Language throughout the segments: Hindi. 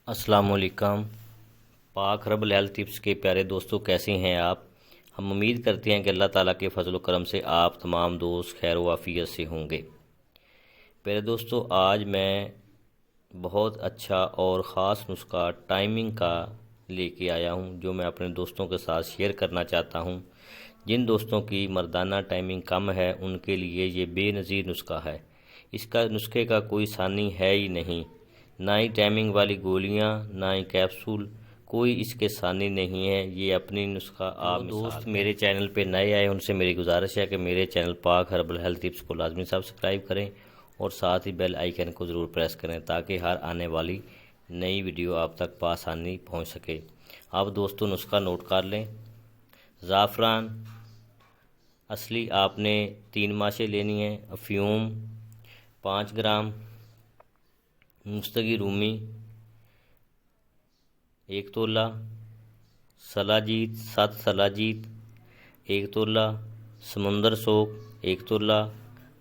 अस्सलामुअलैकुम। पाक हर्बल हेल्थ टिप्स के प्यारे दोस्तों, कैसे हैं आप। हम उम्मीद करते हैं कि अल्लाह ताला के फजल करम से आप तमाम दोस्त खैर वाफियत से होंगे। प्यारे दोस्तों, आज मैं बहुत अच्छा और ख़ास नुस्खा टाइमिंग का लेके आया हूं, जो मैं अपने दोस्तों के साथ शेयर करना चाहता हूं। जिन दोस्तों की मर्दाना टाइमिंग कम है उनके लिए ये बेनज़ीर नुस्खा है। इसका नुस्खे का कोई सानी है ही नहीं, ना ही टाइमिंग वाली गोलियां, ना ही कैप्सूल, कोई इसके सानी नहीं है। ये अपनी नुस्खा आप दोस्त मेरे चैनल पे नए आए उनसे मेरी गुजारिश है कि मेरे चैनल पाक हर्बल हेल्थ टिप्स को लाजमी सब्सक्राइब करें और साथ ही बेल आइकन को ज़रूर प्रेस करें ताकि हर आने वाली नई वीडियो आप तक आसानी पहुंच सके। अब दोस्तों नुस्खा नोट कर लें। ज़ाफ़रान असली आपने 3 माशे लेनी है। अफ्यूम 5 ग्राम, मुस्तगी रूमी 1 तोला, सलाजीत 7 सलाजीत 1 तोला, समुंदर सोक 1 तोला,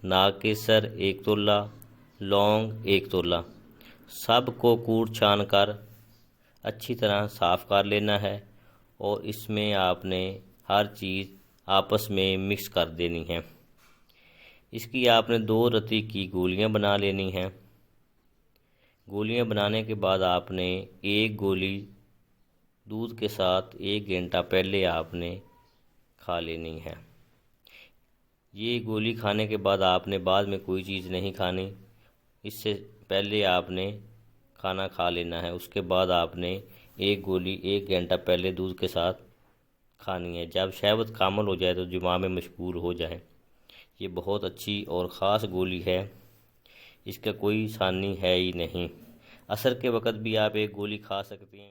नाग केसर 1 तोला, लौंग 1 तोला। सब को कूट छान कर अच्छी तरह साफ़ कर लेना है और इसमें आपने हर चीज़ आपस में मिक्स कर देनी है। इसकी आपने 2 रत्ती की गोलियां बना लेनी हैं। गोलियां बनाने के बाद आपने एक गोली दूध के साथ 1 घंटा पहले आपने खा लेनी है। ये गोली खाने के बाद आपने बाद में कोई चीज़ नहीं खानी, इससे पहले आपने खाना खा लेना है। उसके बाद आपने एक गोली 1 घंटा पहले दूध के साथ खानी है। जब शहवत कामल हो जाए तो जुमा में मशगूल हो जाए। ये बहुत अच्छी और ख़ास गोली है, इसका कोई सानी है ही नहीं। असर के वक़्त भी आप एक गोली खा सकते हैं।